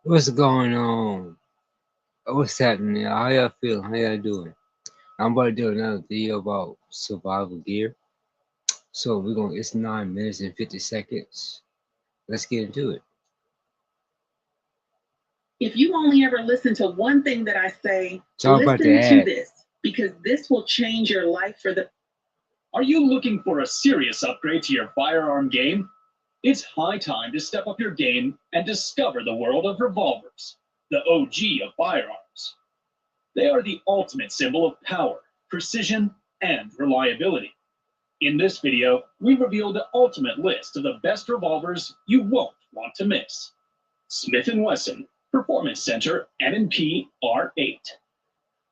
What's going on? What's happening? How y'all feeling? How y'all doing? I'm about to do another video about survival gear. So it's 9 minutes and 50 seconds. Let's get into it. If you only ever listen to one thing that I say, So I'm about to listen to add. this because this will change your life for the. Are you looking for a serious upgrade to your firearm game? It's high time to step up your game and discover the world of revolvers, the OG of firearms. They are the ultimate symbol of power, precision, and reliability. In this video, we reveal the ultimate list of the best revolvers you won't want to miss. Smith & Wesson Performance Center M&P R8.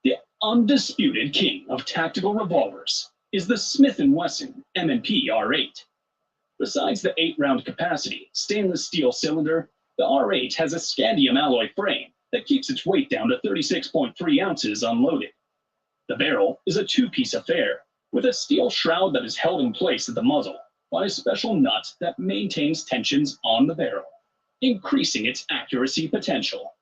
The undisputed king of tactical revolvers is the Smith & Wesson M&P R8. Besides the 8-round capacity stainless steel cylinder, the R8 has a scandium alloy frame that keeps its weight down to 36.3 ounces unloaded. The barrel is a two-piece affair with a steel shroud that is held in place at the muzzle by a special nut that maintains tensions on the barrel, increasing its accuracy potential.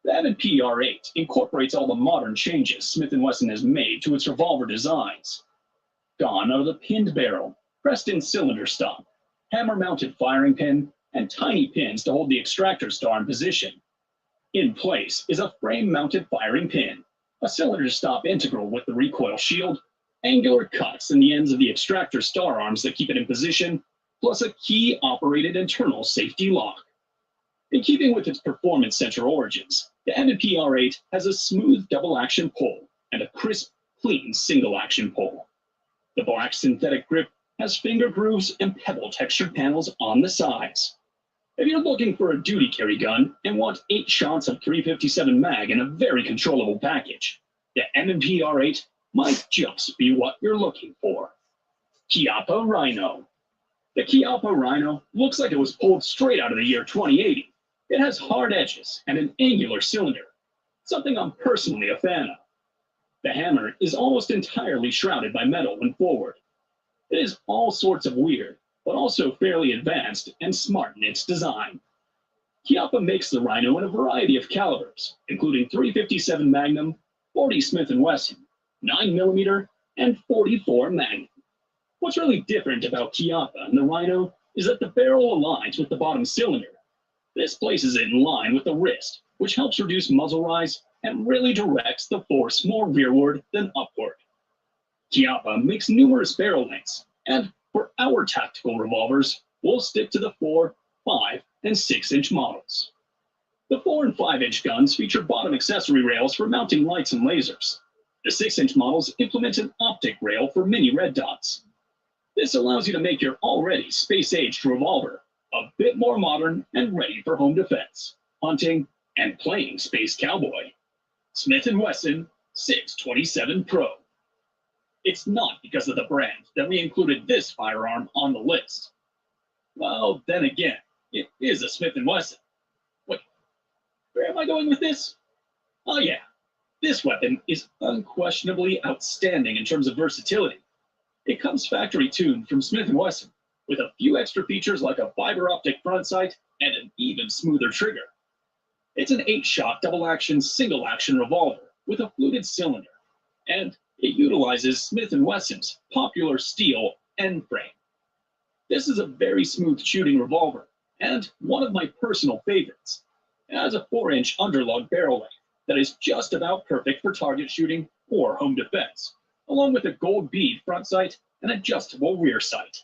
The M&P R8 incorporates all the modern changes Smith & Wesson has made to its revolver designs. Gone are the pinned barrel, pressed-in cylinder stop, hammer-mounted firing pin, and tiny pins to hold the extractor star in position. In place is a frame-mounted firing pin, a cylinder stop integral with the recoil shield, angular cuts in the ends of the extractor star arms that keep it in position, plus a key-operated internal safety lock. In keeping with its performance center origins, the M&P R8 has a smooth double-action pull and a crisp, clean single-action pull. The black synthetic grip has finger grooves and pebble-textured panels on the sides. If you're looking for a duty carry gun and want 8 shots of 357 mag in a very controllable package, the M&P R8 might just be what you're looking for. Chiappa Rhino. The Chiappa Rhino looks like it was pulled straight out of the year 2080. It has hard edges and an angular cylinder, something I'm personally a fan of. The hammer is almost entirely shrouded by metal when forward. It is all sorts of weird, but also fairly advanced and smart in its design. Chiappa makes the Rhino in a variety of calibers, including 357 Magnum, 40 Smith & Wesson, 9mm, and 44 Magnum. What's really different about Chiappa and the Rhino is that the barrel aligns with the bottom cylinder. This places it in line with the wrist, which helps reduce muzzle rise and really directs the force more rearward than upward. Chiappa makes numerous barrel lengths, and for our tactical revolvers, we'll stick to the 4, 5, and 6-inch models. The 4 and 5-inch guns feature bottom accessory rails for mounting lights and lasers. The 6-inch models implement an optic rail for mini red dots. This allows you to make your already space-aged revolver a bit more modern and ready for home defense, hunting, and playing space cowboy. Smith & Wesson 627 Pro. It's not because of the brand that we included this firearm on the list. Well, then again, it is a Smith & Wesson. Wait, where am I going with this? Oh yeah, this weapon is unquestionably outstanding in terms of versatility. It comes factory tuned from Smith & Wesson, with a few extra features like a fiber optic front sight and an even smoother trigger. It's an 8-shot double-action single-action revolver with a fluted cylinder, and it utilizes Smith & Wesson's popular steel end frame. This is a very smooth shooting revolver, and one of my personal favorites. It has a 4-inch underlug barrel length that is just about perfect for target shooting or home defense, along with a gold bead front sight and adjustable rear sight.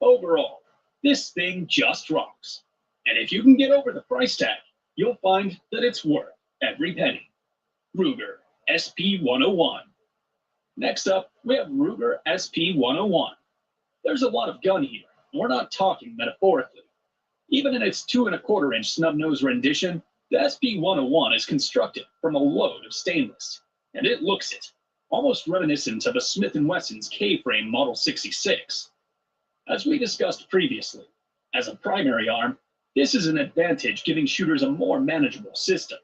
Overall, this thing just rocks. And if you can get over the price tag, you'll find that it's worth every penny. Ruger SP101. Next up, we have Ruger SP101. There's a lot of gun here, and we're not talking metaphorically. Even in its 2¼ inch snub-nose rendition, the SP101 is constructed from a load of stainless, and it looks it, almost reminiscent of a Smith & Wesson's K-frame Model 66. As we discussed previously, as a primary arm, this is an advantage giving shooters a more manageable system.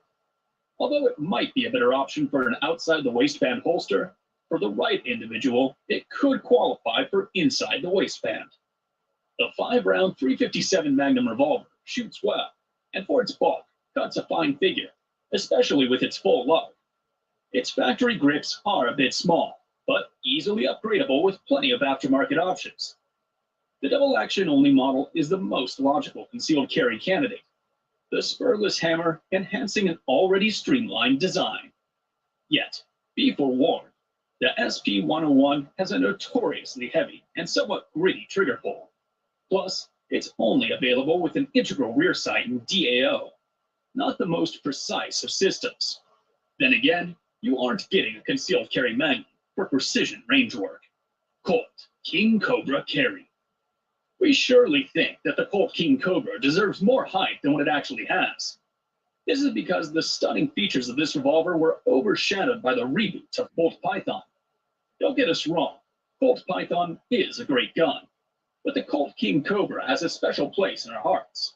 Although it might be a better option for an outside-the-waistband holster, for the right individual, it could qualify for inside the waistband. The 5-round 357 Magnum revolver shoots well, and for its bulk, cuts a fine figure, especially with its full lug. Its factory grips are a bit small, but easily upgradable with plenty of aftermarket options. The double-action only model is the most logical concealed carry candidate, the spurless hammer enhancing an already streamlined design. Yet, be forewarned, the SP-101 has a notoriously heavy and somewhat gritty trigger pull. Plus, it's only available with an integral rear sight and DAO, not the most precise of systems. Then again, you aren't getting a concealed carry magnum for precision range work. Colt King Cobra Carry. We surely think that the Colt King Cobra deserves more hype than what it actually has. This is because the stunning features of this revolver were overshadowed by the reboot of Colt Python. Don't get us wrong, Colt Python is a great gun, but the Colt King Cobra has a special place in our hearts.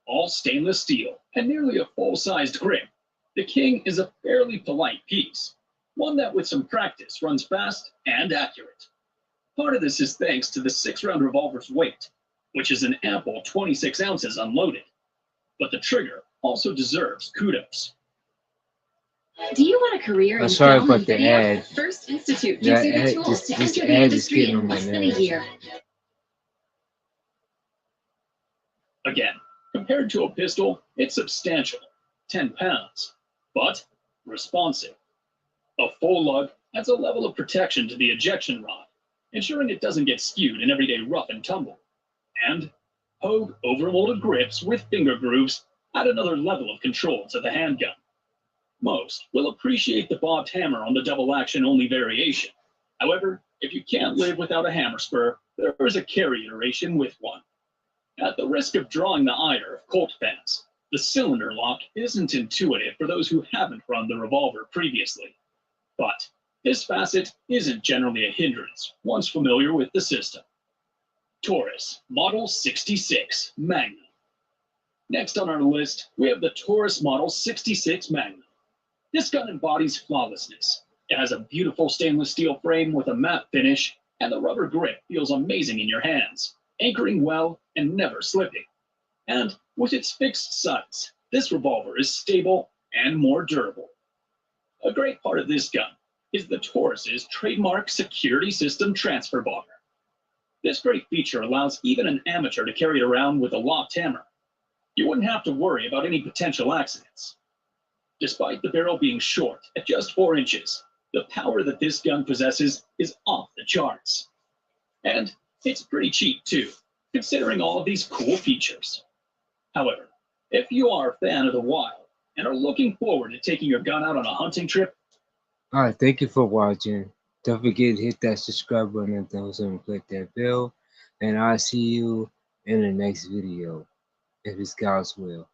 All stainless steel and nearly a full-sized grip, the King is a fairly polite piece, one that with some practice runs fast and accurate. Part of this is thanks to the 6-round revolver's weight, which is an ample 26 ounces unloaded. But the trigger also deserves kudos. Do you want a career in sorry film and about the video? ad. First Institute gives you the That tools to this enter the ad is industry getting in on my less than a nerves. year. Again, compared to a pistol, it's substantial, 10 pounds, but responsive. A full lug adds a level of protection to the ejection rod, ensuring it doesn't get skewed in everyday rough and tumble. And Hogue overmolded grips with finger grooves add another level of control to the handgun. Most will appreciate the bobbed hammer on the double-action only variation. However, if you can't live without a hammer spur, there is a carry iteration with one. At the risk of drawing the ire of Colt fans, the cylinder lock isn't intuitive for those who haven't run the revolver previously. But this facet isn't generally a hindrance once familiar with the system. Taurus Model 66 Magnum. Next on our list, we have the Taurus Model 66 Magnum. This gun embodies flawlessness. It has a beautiful stainless steel frame with a matte finish, and the rubber grip feels amazing in your hands, anchoring well and never slipping. And with its fixed sights, this revolver is stable and more durable. A great part of this gun is the Taurus's trademark security system transfer bar. This great feature allows even an amateur to carry it around with a locked hammer. You wouldn't have to worry about any potential accidents. Despite the barrel being short at just 4 inches, the power that this gun possesses is off the charts. And it's pretty cheap too, considering all of these cool features. However, if you are a fan of the wild and are looking forward to taking your gun out on a hunting trip, Alright, thank you for watching. Don't forget to hit that subscribe button and thumbs up and click that bell. And I'll see you in the next video, if it's God's will.